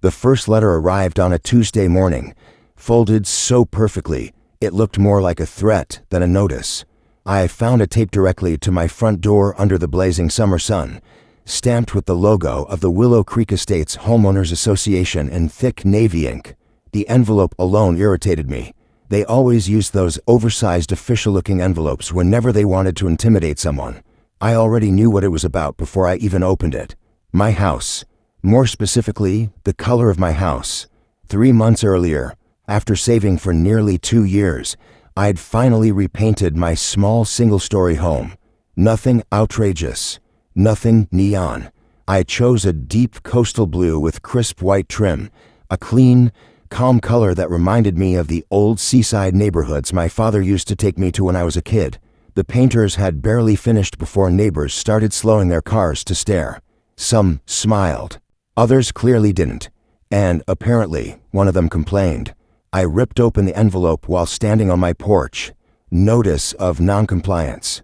The first letter arrived on a Tuesday morning, folded so perfectly it looked more like a threat than a notice. I found it taped directly to my front door under the blazing summer sun, stamped with the logo of the Willow Creek Estates Homeowners Association in thick navy ink. The envelope alone irritated me. They always used those oversized official-looking envelopes whenever they wanted to intimidate someone. I already knew what it was about before I even opened it. My house. More specifically, the color of my house. 3 months earlier, after saving for nearly 2 years, I'd finally repainted my small single-story home. Nothing outrageous. Nothing neon. I chose a deep coastal blue with crisp white trim, a clean, calm color that reminded me of the old seaside neighborhoods my father used to take me to when I was a kid. The painters had barely finished before neighbors started slowing their cars to stare. Some smiled. Others clearly didn't. And apparently, one of them complained. I ripped open the envelope while standing on my porch. Notice of noncompliance.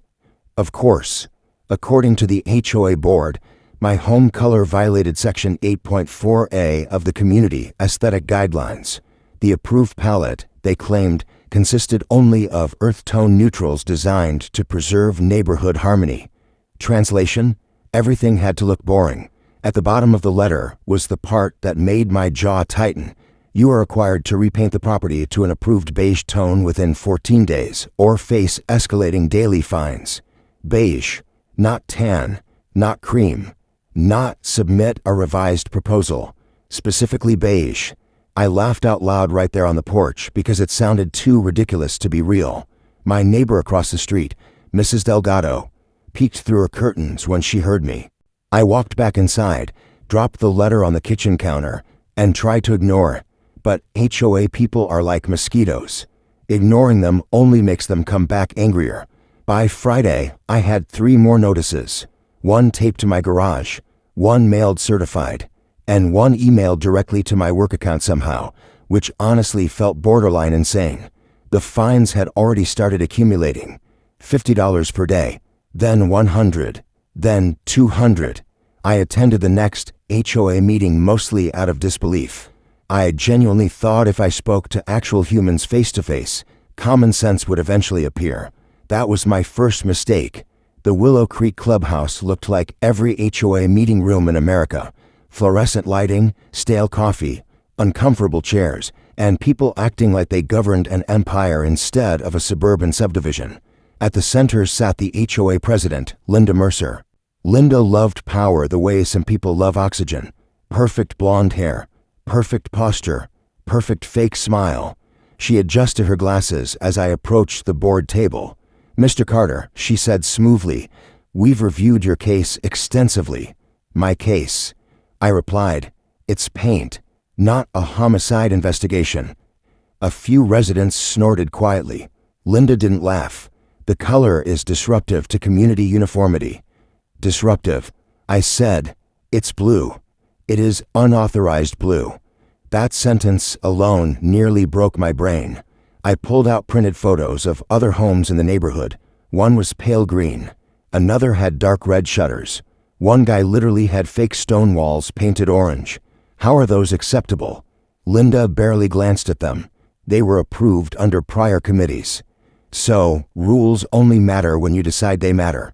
Of course, according to the HOA board, my home color violated Section 8.4A of the Community Aesthetic Guidelines. The approved palette, they claimed, consisted only of earth tone neutrals designed to preserve neighborhood harmony. Translation: everything had to look boring. At the bottom of the letter was the part that made my jaw tighten. You are required to repaint the property to an approved beige tone within 14 days or face escalating daily fines. Beige, not tan, not cream. Not submit a revised proposal. Specifically beige. I laughed out loud right there on the porch because it sounded too ridiculous to be real. My neighbor across the street, Mrs. Delgado, peeked through her curtains when she heard me. I walked back inside, dropped the letter on the kitchen counter, and tried to ignore it. But HOA people are like mosquitoes. Ignoring them only makes them come back angrier. By Friday, I had 3 more notices. 1 taped to my garage, 1 mailed certified, and 1 emailed directly to my work account somehow, which honestly felt borderline insane. The fines had already started accumulating. $50 per day, then $100, then $200. I attended the next HOA meeting mostly out of disbelief. I genuinely thought if I spoke to actual humans face-to-face, common sense would eventually appear. That was my first mistake. The Willow Creek Clubhouse looked like every HOA meeting room in America. Fluorescent lighting, stale coffee, uncomfortable chairs, and people acting like they governed an empire instead of a suburban subdivision. At the center sat the HOA president, Linda Mercer. Linda loved power the way some people love oxygen. Perfect blonde hair, perfect posture, perfect fake smile. She adjusted her glasses as I approached the board table. "Mr. Carter," she said smoothly, "we've reviewed your case extensively." "My case?" I replied, "It's paint, not a homicide investigation." A few residents snorted quietly. Linda didn't laugh. "The color is disruptive to community uniformity." "Disruptive?" I said. "It's blue. It is unauthorized blue." That sentence alone nearly broke my brain. I pulled out printed photos of other homes in the neighborhood. One was pale green. Another had dark red shutters. One guy literally had fake stone walls painted orange. How are those acceptable? Linda barely glanced at them. They were approved under prior committees. So, rules only matter when you decide they matter.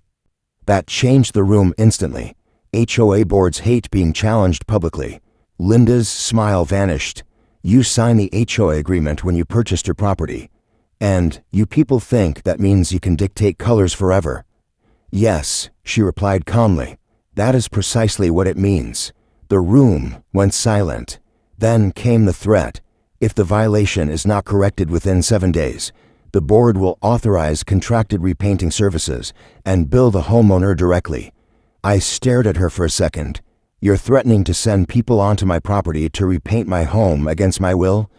That changed the room instantly. HOA boards hate being challenged publicly. Linda's smile vanished. "You signed the HOA agreement when you purchased your property. And you people think that means you can dictate colors forever." "Yes," she replied calmly. "That is precisely what it means." The room went silent. Then came the threat. If the violation is not corrected within 7 days, the board will authorize contracted repainting services and bill the homeowner directly. I stared at her for a second. "You're threatening to send people onto my property to repaint my home against my will?"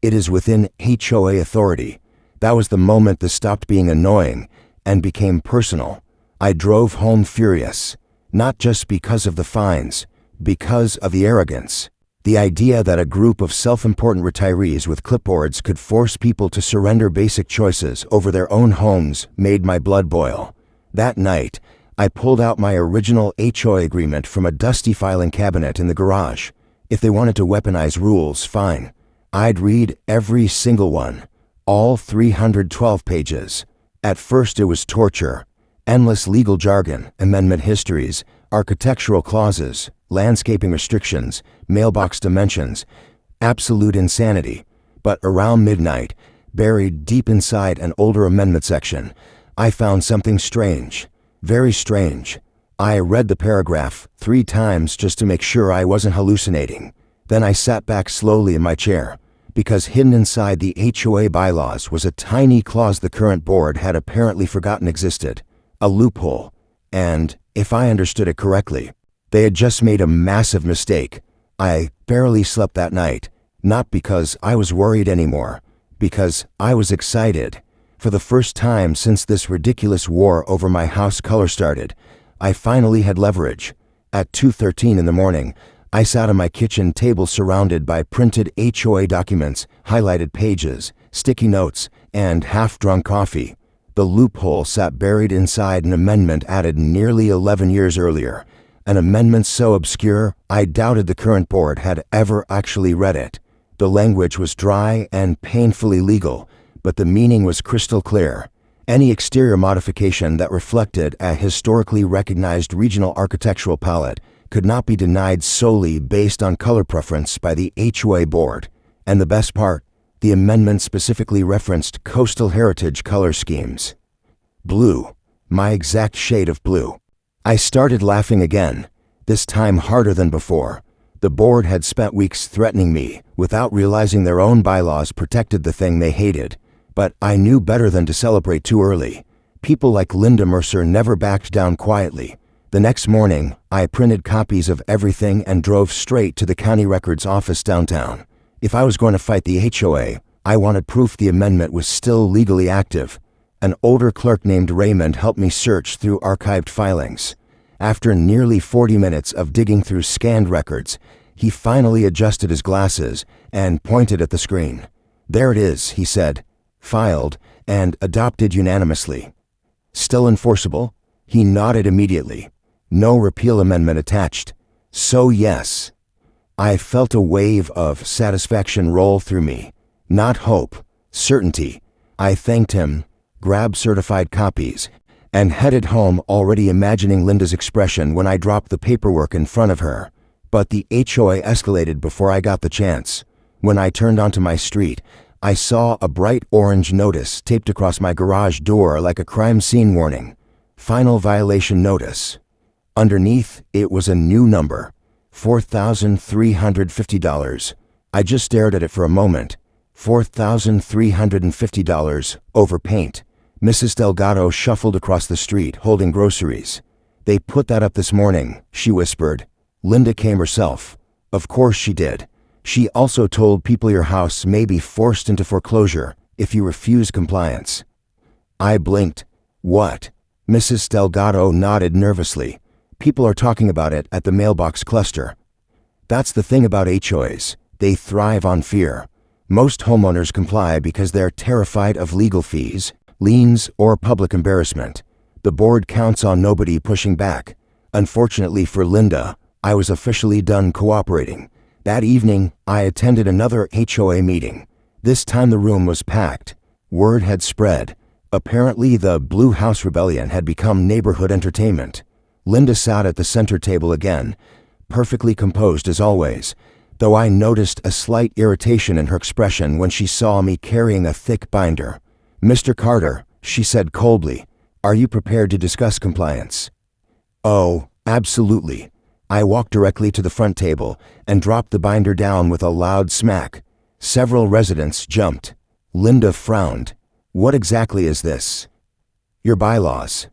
"It is within HOA authority." That was the moment that stopped being annoying and became personal. I drove home furious, not just because of the fines, because of the arrogance. The idea that a group of self-important retirees with clipboards could force people to surrender basic choices over their own homes made my blood boil. That night, I pulled out my original HOA agreement from a dusty filing cabinet in the garage. If they wanted to weaponize rules, fine. I'd read every single one. All 312 pages. At first it was torture. Endless legal jargon, amendment histories, architectural clauses, landscaping restrictions, mailbox dimensions. Absolute insanity. But around midnight, buried deep inside an older amendment section, I found something strange. Very strange. I read the paragraph 3 times just to make sure I wasn't hallucinating. Then I sat back slowly in my chair, because hidden inside the HOA bylaws was a tiny clause the current board had apparently forgotten existed. A loophole. And, if I understood it correctly, they had just made a massive mistake. I barely slept that night, not because I was worried anymore, because I was excited. For the first time since this ridiculous war over my house color started, I finally had leverage. At 2:13 in the morning, I sat on my kitchen table surrounded by printed HOA documents, highlighted pages, sticky notes, and half-drunk coffee. The loophole sat buried inside an amendment added nearly 11 years earlier, an amendment so obscure I doubted the current board had ever actually read it. The language was dry and painfully legal, but the meaning was crystal clear. Any exterior modification that reflected a historically recognized regional architectural palette could not be denied solely based on color preference by the HOA board. And the best part, the amendment specifically referenced coastal heritage color schemes. Blue. My exact shade of blue. I started laughing again, this time harder than before. The board had spent weeks threatening me, without realizing their own bylaws protected the thing they hated. But I knew better than to celebrate too early. People like Linda Mercer never backed down quietly. The next morning, I printed copies of everything and drove straight to the county records office downtown. If I was going to fight the HOA, I wanted proof the amendment was still legally active. An older clerk named Raymond helped me search through archived filings. After nearly 40 minutes of digging through scanned records, he finally adjusted his glasses and pointed at the screen. "There it is," he said. "Filed and adopted unanimously." "Still enforceable?" He nodded immediately. "No repeal amendment attached." So yes. I felt a wave of satisfaction roll through me. Not hope, certainty. I thanked him, grabbed certified copies, and headed home already imagining Linda's expression when I dropped the paperwork in front of her. But the HOA escalated before I got the chance. When I turned onto my street, I saw a bright orange notice taped across my garage door like a crime scene warning. Final violation notice. Underneath, it was a new number, $4,350. I just stared at it for a moment. $4,350 over paint. Mrs. Delgado shuffled across the street, holding groceries. "They put that up this morning," she whispered. "Linda came herself." Of course she did. She also told people your house may be forced into foreclosure if you refuse compliance. I blinked. "What?" Mrs. Delgado nodded nervously. "People are talking about it at the mailbox cluster." That's the thing about HOAs. They thrive on fear. Most homeowners comply because they're terrified of legal fees, liens, or public embarrassment. The board counts on nobody pushing back. Unfortunately for Linda, I was officially done cooperating. That evening, I attended another HOA meeting. This time the room was packed. Word had spread. Apparently the Blue House Rebellion had become neighborhood entertainment. Linda sat at the center table again, perfectly composed as always, though I noticed a slight irritation in her expression when she saw me carrying a thick binder. "Mr. Carter," she said coldly, "are you prepared to discuss compliance?" "Oh, absolutely." I walked directly to the front table and dropped the binder down with a loud smack. Several residents jumped. Linda frowned. "What exactly is this?" "Your bylaws."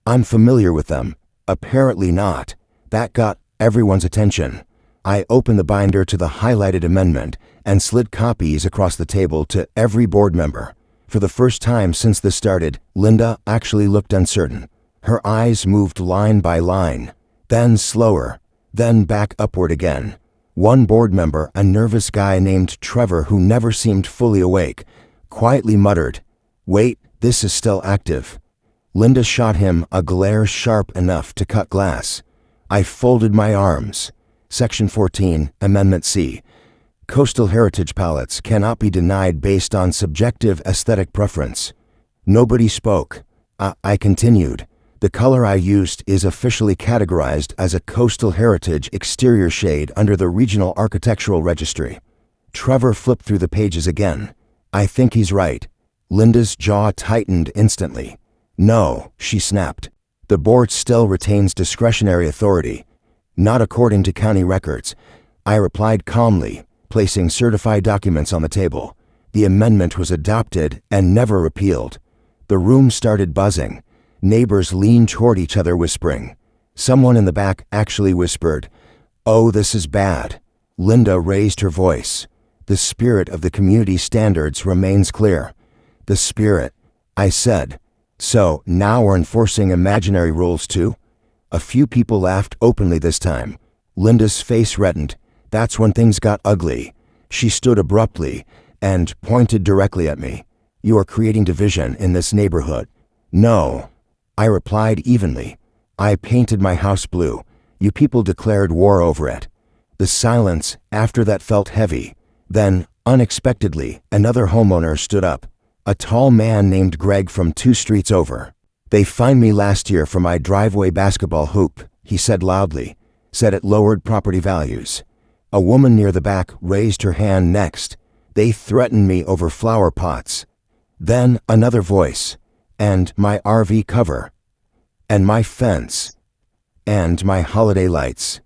"I'm familiar with them." "Apparently not." That got everyone's attention. I opened the binder to the highlighted amendment and slid copies across the table to every board member. For the first time since this started, Linda actually looked uncertain. Her eyes moved line by line, then slower, then back upward again. One board member, a nervous guy named Trevor who never seemed fully awake, quietly muttered, "Wait, this is still active." Linda shot him a glare sharp enough to cut glass. I folded my arms. Section 14, Amendment C. Coastal heritage palettes cannot be denied based on subjective aesthetic preference. Nobody spoke. I continued. The color I used is officially categorized as a coastal heritage exterior shade under the Regional Architectural Registry. Trevor flipped through the pages again. I think he's right. Linda's jaw tightened instantly. No, she snapped. The board still retains discretionary authority. Not according to county records. I replied calmly, placing certified documents on the table. The amendment was adopted and never repealed. The room started buzzing. Neighbors leaned toward each other whispering. Someone in the back actually whispered, "Oh, this is bad." Linda raised her voice. The spirit of the community standards remains clear. The spirit, I said. So, now we're enforcing imaginary rules too? A few people laughed openly this time. Linda's face reddened. That's when things got ugly. She stood abruptly and pointed directly at me. You are creating division in this neighborhood. No, I replied evenly. I painted my house blue. You people declared war over it. The silence after that felt heavy. Then, unexpectedly, another homeowner stood up. A tall man named Greg from 2 streets over. They fined me last year for my driveway basketball hoop, he said loudly. Said it lowered property values. A woman near the back raised her hand next. They threatened me over flower pots. Then another voice. And my RV cover. And my fence. And my holiday lights.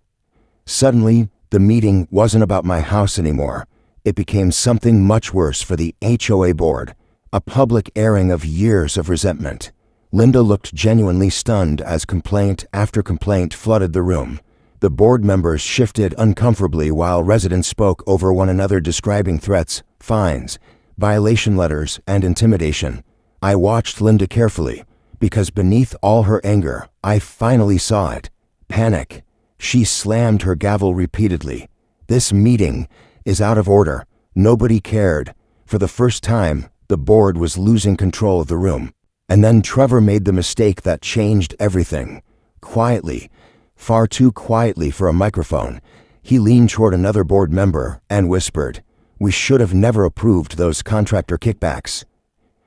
Suddenly, the meeting wasn't about my house anymore. It became something much worse for the HOA board. A public airing of years of resentment. Linda looked genuinely stunned as complaint after complaint flooded the room. The board members shifted uncomfortably while residents spoke over one another describing threats, fines, violation letters, and intimidation. I watched Linda carefully, because beneath all her anger, I finally saw it. Panic. She slammed her gavel repeatedly. This meeting is out of order. Nobody cared. For the first time, the board was losing control of the room. And then Trevor made the mistake that changed everything. Quietly, far too quietly for a microphone, he leaned toward another board member and whispered, "We should have never approved those contractor kickbacks."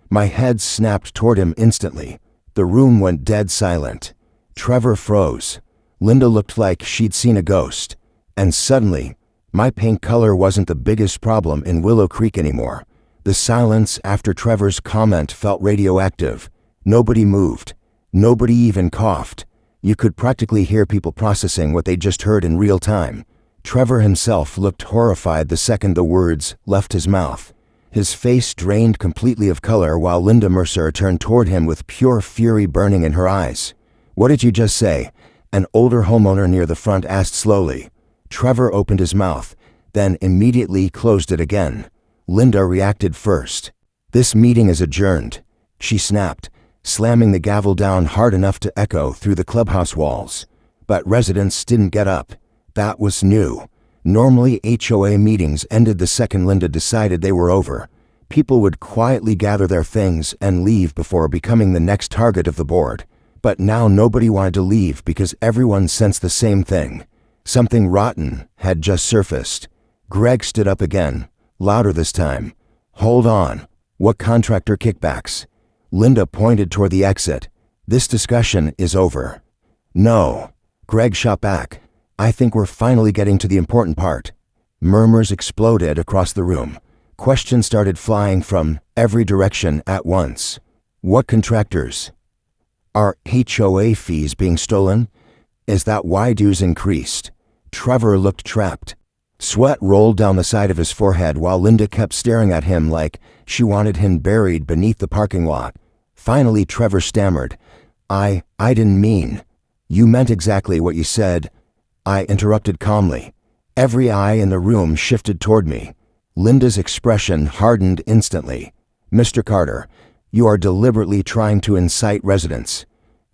My head snapped toward him instantly. The room went dead silent. Trevor froze. Linda looked like she'd seen a ghost. And suddenly, my paint color wasn't the biggest problem in Willow Creek anymore. The silence after Trevor's comment felt radioactive. Nobody moved. Nobody even coughed. You could practically hear people processing what they just heard in real time. Trevor himself looked horrified the second the words left his mouth. His face drained completely of color while Linda Mercer turned toward him with pure fury burning in her eyes. "What did you just say?" An older homeowner near the front asked slowly. Trevor opened his mouth, then immediately closed it again. Linda reacted first. "This meeting is adjourned," she snapped, slamming the gavel down hard enough to echo through the clubhouse walls. But residents didn't get up. That was new. Normally, HOA meetings ended the second Linda decided they were over. People would quietly gather their things and leave before becoming the next target of the board. But now nobody wanted to leave because everyone sensed the same thing. Something rotten had just surfaced. Greg stood up again, louder this time. "Hold on. What contractor kickbacks?" Linda pointed toward the exit. "This discussion is over." "No." Greg shot back. "I think we're finally getting to the important part." Murmurs exploded across the room. Questions started flying from every direction at once. What contractors? Are HOA fees being stolen? Is that why dues increased? Trevor looked trapped. Sweat rolled down the side of his forehead while Linda kept staring at him like she wanted him buried beneath the parking lot. Finally, Trevor stammered, I didn't mean." "You meant exactly what you said," I interrupted calmly. Every eye in the room shifted toward me. Linda's expression hardened instantly. "Mr. Carter, you are deliberately trying to incite residents."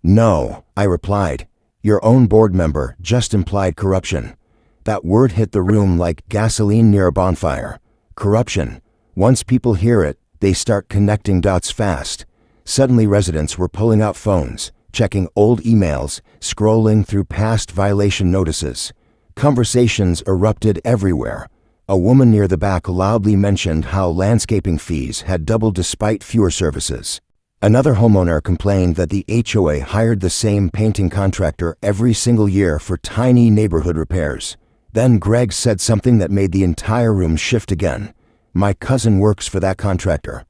"No," I replied. "Your own board member just implied corruption." That word hit the room like gasoline near a bonfire. Corruption. Once people hear it, they start connecting dots fast. Suddenly residents were pulling out phones, checking old emails, scrolling through past violation notices. Conversations erupted everywhere. A woman near the back loudly mentioned how landscaping fees had doubled despite fewer services. Another homeowner complained that the HOA hired the same painting contractor every single year for tiny neighborhood repairs. Then Greg said something that made the entire room shift again. "My cousin works for that contractor."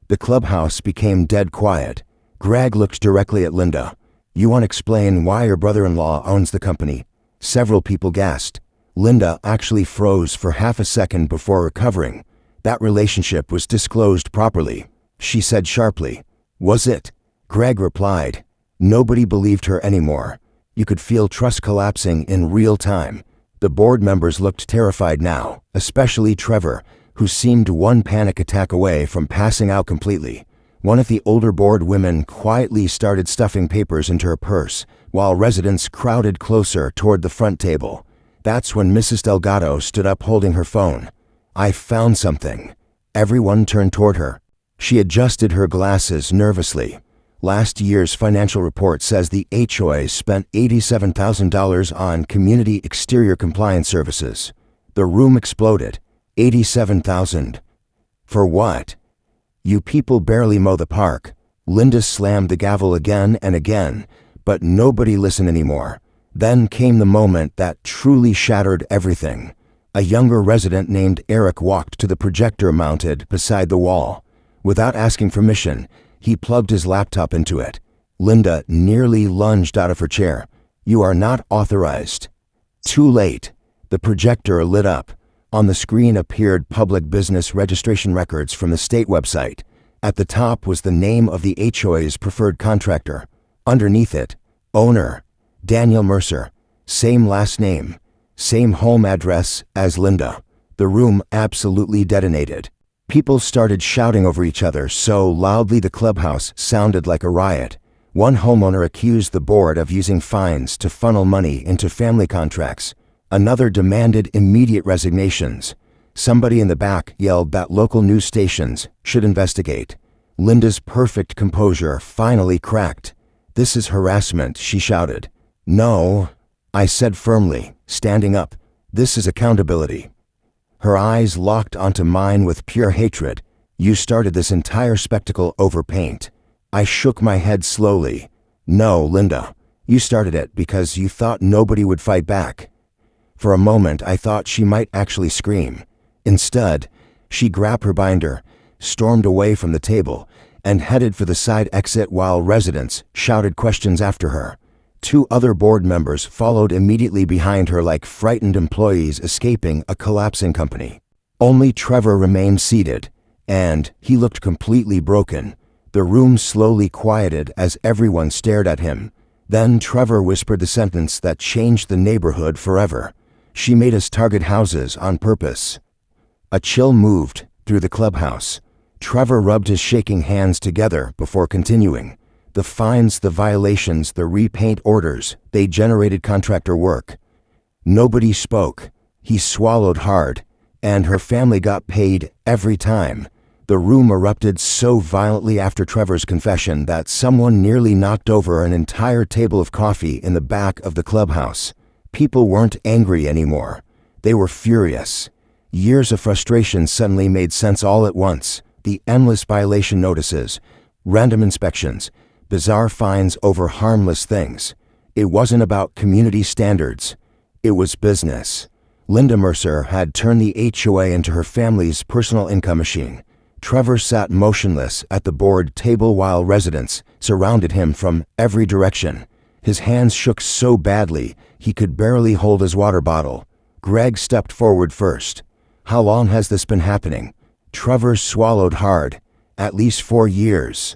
The clubhouse became dead quiet. Greg looked directly at Linda. "You want to explain why your brother-in-law owns the company?" Several people gasped. Linda actually froze for half a second before recovering. "That relationship was disclosed properly," she said sharply. "Was it?" Greg replied. Nobody believed her anymore. You could feel trust collapsing in real time. The board members looked terrified now, especially Trevor, who seemed one panic attack away from passing out completely. One of the older board women quietly started stuffing papers into her purse, while residents crowded closer toward the front table. That's when Mrs. Delgado stood up holding her phone. "I found something." Everyone turned toward her. She adjusted her glasses nervously. Last year's financial report says the HOA spent $87,000 on community exterior compliance services. The room exploded. $87,000. For what? "You people barely mow the park." Linda slammed the gavel again and again, but nobody listened anymore. Then came the moment that truly shattered everything. A younger resident named Eric walked to the projector mounted beside the wall. Without asking permission, he plugged his laptop into it. Linda nearly lunged out of her chair. "You are not authorized." Too late. The projector lit up. On the screen appeared public business registration records from the state website. At the top was the name of the HOA's preferred contractor. Underneath it, owner, Daniel Mercer. Same last name, same home address as Linda. The room absolutely detonated. People started shouting over each other so loudly the clubhouse sounded like a riot. One homeowner accused the board of using fines to funnel money into family contracts. Another demanded immediate resignations. Somebody in the back yelled that local news stations should investigate. Linda's perfect composure finally cracked. "This is harassment," she shouted. "No," I said firmly, standing up. "This is accountability." Her eyes locked onto mine with pure hatred. "You started this entire spectacle over paint." I shook my head slowly. "No, Linda. You started it because you thought nobody would fight back." For a moment, I thought she might actually scream. Instead, she grabbed her binder, stormed away from the table, and headed for the side exit while residents shouted questions after her. 2 other board members followed immediately behind her like frightened employees escaping a collapsing company. Only Trevor remained seated, and he looked completely broken. The room slowly quieted as everyone stared at him. Then Trevor whispered the sentence that changed the neighborhood forever. "She made us target houses on purpose." A chill moved through the clubhouse. Trevor rubbed his shaking hands together before continuing. The fines, the violations, the repaint orders, they generated contractor work. Nobody spoke. He swallowed hard, and her family got paid every time. The room erupted so violently after Trevor's confession that someone nearly knocked over an entire table of coffee in the back of the clubhouse. People weren't angry anymore. They were furious. Years of frustration suddenly made sense all at once. The endless violation notices, random inspections, bizarre fines over harmless things. It wasn't about community standards. It was business. Linda Mercer had turned the HOA into her family's personal income machine. Trevor sat motionless at the board table while residents surrounded him from every direction. His hands shook so badly he could barely hold his water bottle. Greg stepped forward first. "How long has this been happening?" Trevor swallowed hard. "At least 4 years."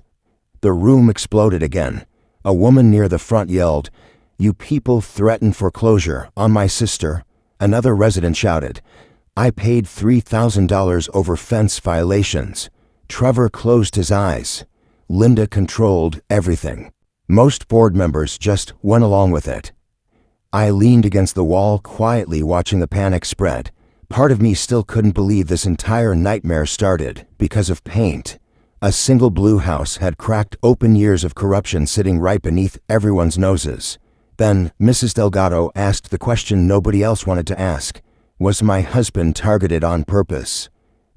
The room exploded again. A woman near the front yelled, "You people threatened foreclosure on my sister." Another resident shouted, "I paid $3,000 over fence violations." Trevor closed his eyes. Linda controlled everything. Most board members just went along with it. I leaned against the wall quietly watching the panic spread. Part of me still couldn't believe this entire nightmare started because of paint. A single blue house had cracked open, years of corruption sitting right beneath everyone's noses. Then Mrs. Delgado asked the question nobody else wanted to ask. Was my husband targeted on purpose?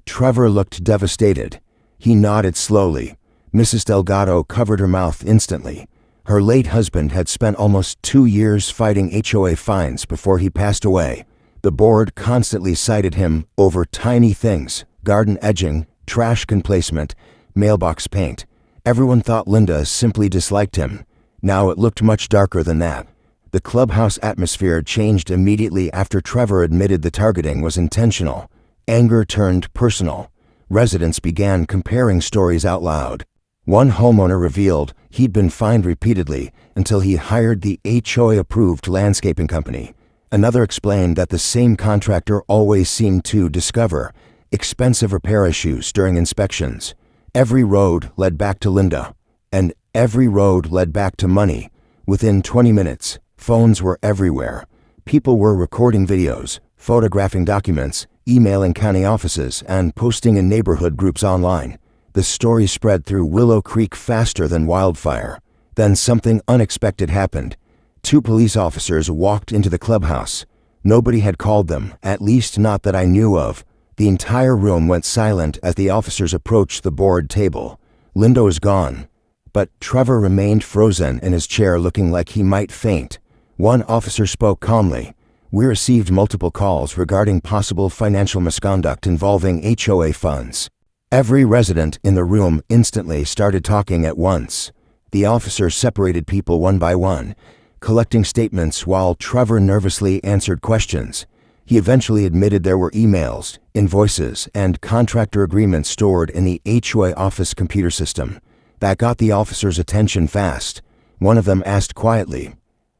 Trevor looked devastated. He nodded slowly. Mrs. Delgado covered her mouth instantly. Her late husband had spent almost 2 years fighting HOA fines before he passed away. The board constantly cited him over tiny things: garden edging, trash can placement, mailbox paint. Everyone thought Linda simply disliked him. Now it looked much darker than that. The clubhouse atmosphere changed immediately after Trevor admitted the targeting was intentional. Anger turned personal. Residents began comparing stories out loud. One homeowner revealed he'd been fined repeatedly until he hired the HOA-approved landscaping company. Another explained that the same contractor always seemed to discover expensive repair issues during inspections. Every road led back to Linda, and every road led back to money. Within 20 minutes, phones were everywhere. People were recording videos, photographing documents, emailing county offices, and posting in neighborhood groups online. The story spread through Willow Creek faster than wildfire. Then something unexpected happened. 2 police officers walked into the clubhouse. Nobody had called them, at least not that I knew of. The entire room went silent as the officers approached the board table. Linda was gone, but Trevor remained frozen in his chair, looking like he might faint. One officer spoke calmly. We received multiple calls regarding possible financial misconduct involving HOA funds. Every resident in the room instantly started talking at once. The officer separated people one by one, collecting statements while Trevor nervously answered questions. He eventually admitted there were emails, invoices, and contractor agreements stored in the HOA office computer system. That got the officer's attention fast. One of them asked quietly,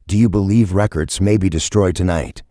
"Do you believe records may be destroyed tonight?"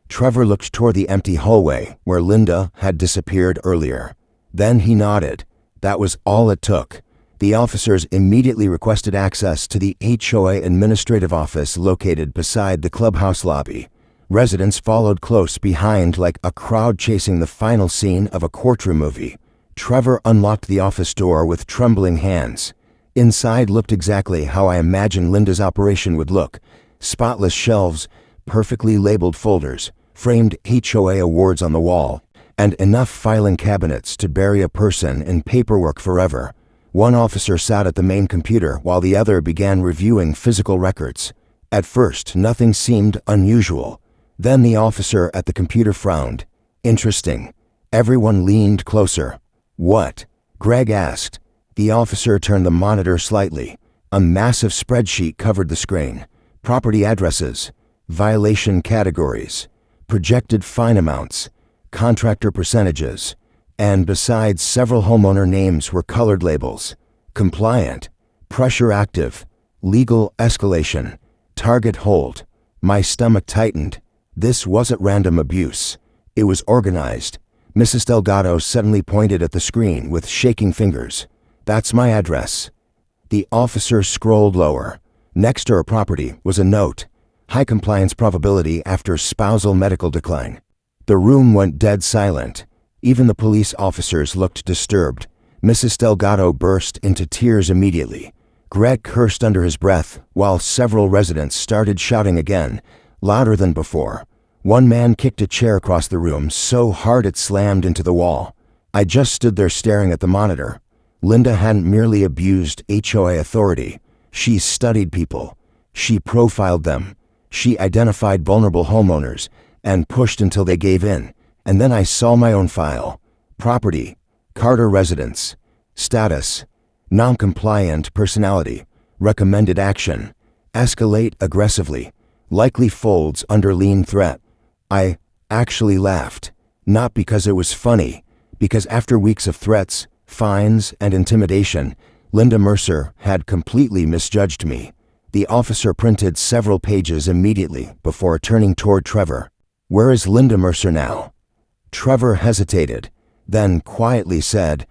Trevor looked toward the empty hallway where Linda had disappeared earlier. Then he nodded. That was all it took. The officers immediately requested access to the HOA administrative office located beside the clubhouse lobby. Residents followed close behind like a crowd chasing the final scene of a courtroom movie. Trevor unlocked the office door with trembling hands. Inside looked exactly how I imagined Linda's operation would look. Spotless shelves, perfectly labeled folders, framed HOA awards on the wall, and enough filing cabinets to bury a person in paperwork forever. One officer sat at the main computer while the other began reviewing physical records. At first, nothing seemed unusual. Then the officer at the computer frowned. Interesting. Everyone leaned closer. What? Greg asked. The officer turned the monitor slightly. A massive spreadsheet covered the screen. Property addresses, violation categories, projected fine amounts, contractor percentages, and besides, several homeowner names were colored labels: compliant, pressure active, legal escalation, target hold. My stomach tightened. This wasn't random abuse. It was organized. Mrs. Delgado suddenly pointed at the screen with shaking fingers. That's my address. The officer scrolled lower. Next to her property was a note: high compliance probability after spousal medical decline. The room went dead silent. Even the police officers looked disturbed. Mrs. Delgado burst into tears immediately. Greg cursed under his breath, while several residents started shouting again, louder than before. One man kicked a chair across the room so hard it slammed into the wall. I just stood there staring at the monitor. Linda hadn't merely abused HOA authority. She studied people. She profiled them. She identified vulnerable homeowners and pushed until they gave in. And then I saw my own file. Property, Carter residence, status, non-compliant personality, recommended action, escalate aggressively, likely folds under lien threat. I actually laughed, not because it was funny, because after weeks of threats, fines, and intimidation, Linda Mercer had completely misjudged me. The officer printed several pages immediately before turning toward Trevor. "Where is Linda Mercer now?" Trevor hesitated, then quietly said,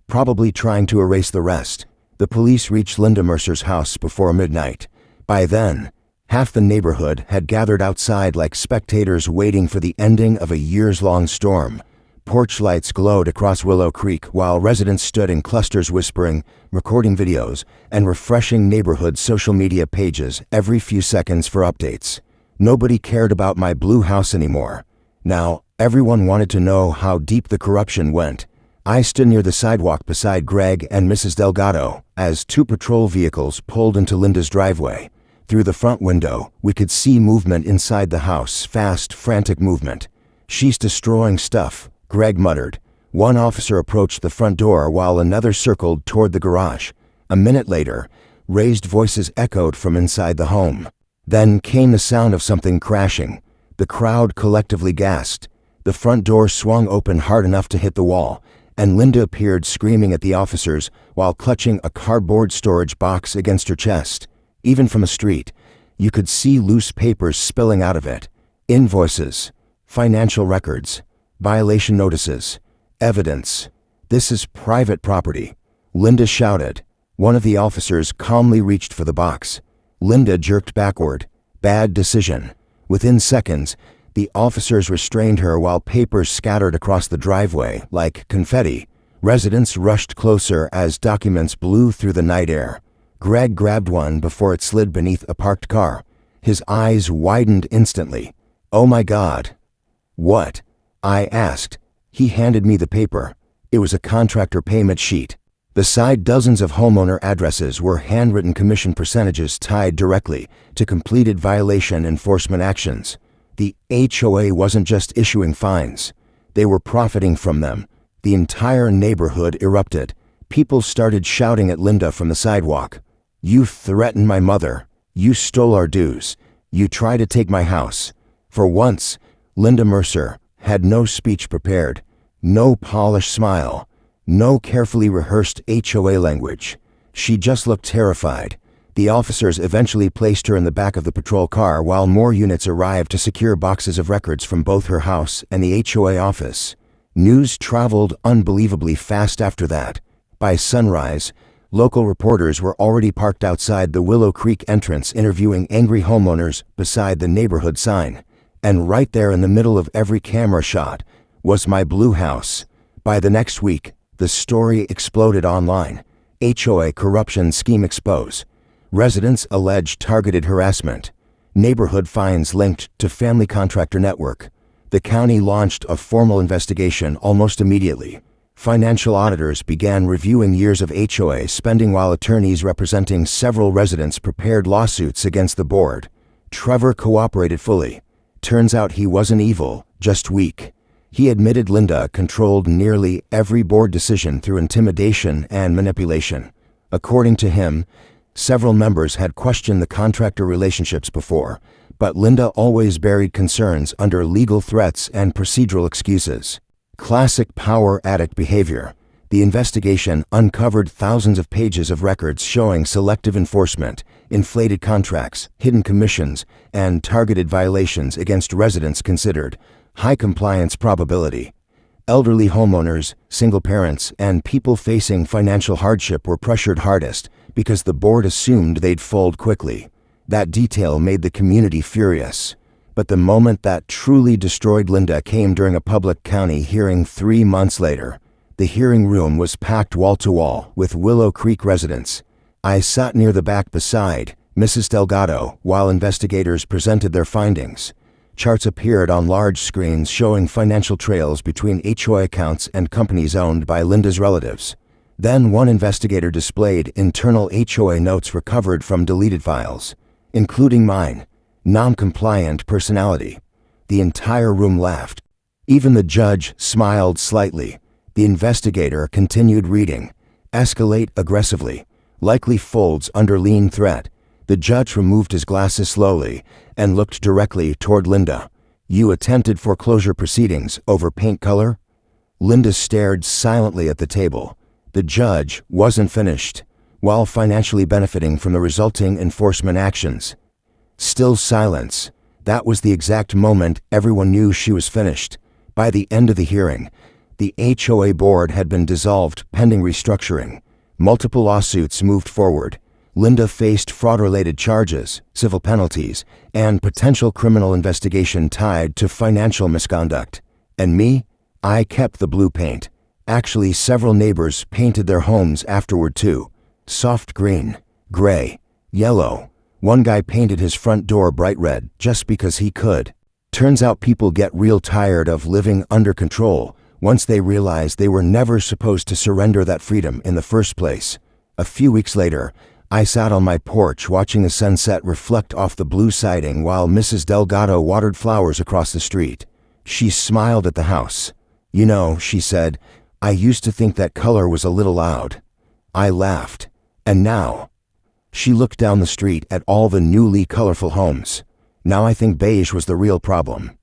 probably trying to erase the rest, "The police reached Linda Mercer's house before midnight. By then, half the neighborhood had gathered outside like spectators waiting for the ending of a years-long storm. Porch lights glowed across Willow Creek while residents stood in clusters whispering, recording videos, and refreshing neighborhood social media pages every few seconds for updates. Nobody cared about my blue house anymore. Now, everyone wanted to know how deep the corruption went. I stood near the sidewalk beside Greg and Mrs. Delgado as two patrol vehicles pulled into Linda's driveway. Through the front window, we could see movement inside the house, fast, frantic movement. "She's destroying stuff," Greg muttered. One officer approached the front door while another circled toward the garage. A minute later, raised voices echoed from inside the home. Then came the sound of something crashing. The crowd collectively gasped. The front door swung open hard enough to hit the wall, and Linda appeared screaming at the officers while clutching a cardboard storage box against her chest. Even from a street, you could see loose papers spilling out of it. Invoices, financial records, violation notices, evidence. "This is private property," Linda shouted. One of the officers calmly reached for the box. Linda jerked backward. Bad decision. Within seconds, the officers restrained her while papers scattered across the driveway like confetti. Residents rushed closer as documents blew through the night air. Greg grabbed one before it slid beneath a parked car. His eyes widened instantly. "Oh my God." "What?" I asked. He handed me the paper. It was a contractor payment sheet. Beside dozens of homeowner addresses were handwritten commission percentages tied directly to completed violation enforcement actions. The HOA wasn't just issuing fines. They were profiting from them. The entire neighborhood erupted. People started shouting at Linda from the sidewalk. "You threatened my mother. You stole our dues. You tried to take my house." For once, Linda Mercer had no speech prepared, no polished smile, no carefully rehearsed HOA language. She just looked terrified. The officers eventually placed her in the back of the patrol car while more units arrived to secure boxes of records from both her house and the HOA office. News traveled unbelievably fast after that. By sunrise, local reporters were already parked outside the Willow Creek entrance interviewing angry homeowners beside the neighborhood sign. And right there in the middle of every camera shot was my blue house. By the next week, the story exploded online. HOA corruption scheme exposed. Residents alleged targeted harassment. Neighborhood fines linked to family contractor network. The county launched a formal investigation almost immediately. Financial auditors began reviewing years of HOA spending while attorneys representing several residents prepared lawsuits against the board. Trevor cooperated fully. Turns out he wasn't evil, just weak. He admitted Linda controlled nearly every board decision through intimidation and manipulation. According to him, several members had questioned the contractor relationships before, but Linda always buried concerns under legal threats and procedural excuses. Classic power addict behavior. The investigation uncovered thousands of pages of records showing selective enforcement, inflated contracts, hidden commissions, and targeted violations against residents considered high compliance probability. Elderly homeowners, single parents, and people facing financial hardship were pressured hardest because the board assumed they'd fold quickly. That detail made the community furious. But the moment that truly destroyed Linda came during a public county hearing 3 months later. The hearing room was packed wall to wall with Willow Creek residents. I sat near the back beside Mrs. Delgado while investigators presented their findings. Charts appeared on large screens showing financial trails between HOA accounts and companies owned by Linda's relatives. Then one investigator displayed internal HOA notes recovered from deleted files, including mine. Non-compliant personality. The entire room laughed. Even the judge smiled slightly. The investigator continued reading. Escalate aggressively. Likely folds under lien threat. The judge removed his glasses slowly and looked directly toward Linda. "You attempted foreclosure proceedings over paint color?" Linda stared silently at the table. The judge wasn't finished. While financially benefiting from the resulting enforcement actions. Still silence. That was the exact moment everyone knew she was finished. By the end of the hearing, the HOA board had been dissolved pending restructuring. Multiple lawsuits moved forward. Linda faced fraud-related charges, civil penalties, and potential criminal investigation tied to financial misconduct. And me? I kept the blue paint. Actually, several neighbors painted their homes afterward too. Soft green, gray, yellow. One guy painted his front door bright red just because he could. Turns out people get real tired of living under control once they realize they were never supposed to surrender that freedom in the first place. A few weeks later, I sat on my porch watching the sunset reflect off the blue siding while Mrs. Delgado watered flowers across the street. She smiled at the house. "You know," she said, "I used to think that color was a little loud." I laughed. "And now?" She looked down the street at all the newly colorful homes. "Now I think beige was the real problem."